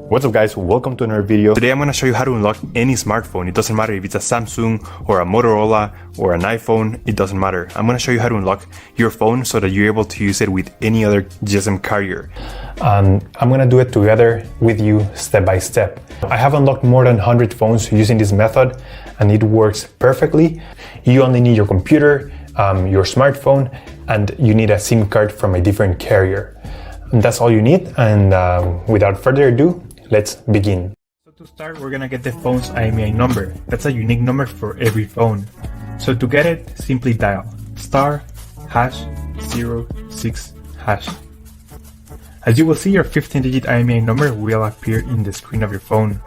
What's up guys, welcome to another video. Today I'm going to show you how to unlock any smartphone. It doesn't matter if it's a Samsung or a Motorola or an iPhone, it doesn't matter. I'm going to show you how to unlock your phone so that you're able to use it with any other GSM carrier. I'm going to do it together with you step by step. I have unlocked more than 100 phones using this method and it works perfectly. You only need your computer, your smartphone, and you need a SIM card from a different carrier. And that's all you need, and without further ado, let's begin. So to start, we're gonna get the phone's IMEI number. That's a unique number for every phone. So to get it, simply dial *#06#. As you will see, your 15-digit IMEI number will appear in the screen of your phone.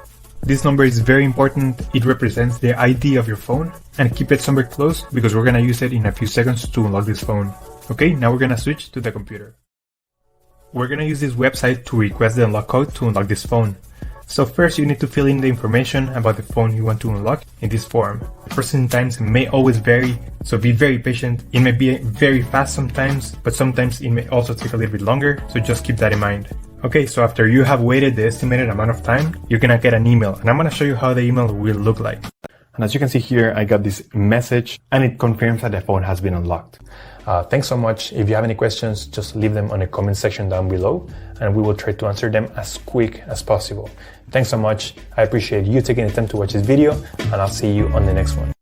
This number is very important. It represents the ID of your phone, and keep it somewhere close because we're gonna use it in a few seconds to unlock this phone. Okay, now we're gonna switch to the computer. We're gonna use this website to request the unlock code to unlock this phone. So first you need to fill in the information about the phone you want to unlock in this form. Processing times may always vary, so be very patient. It may be very fast sometimes, but sometimes it may also take a little bit longer, so just keep that in mind. Okay, so after you have waited the estimated amount of time, you're gonna get an email, and I'm gonna show you how the email will look like. And as you can see here, I got this message and it confirms that the phone has been unlocked. Thanks so much. If you have any questions, just leave them on the comment section down below and we will try to answer them as quick as possible. Thanks so much. I appreciate you taking the time to watch this video and I'll see you on the next one.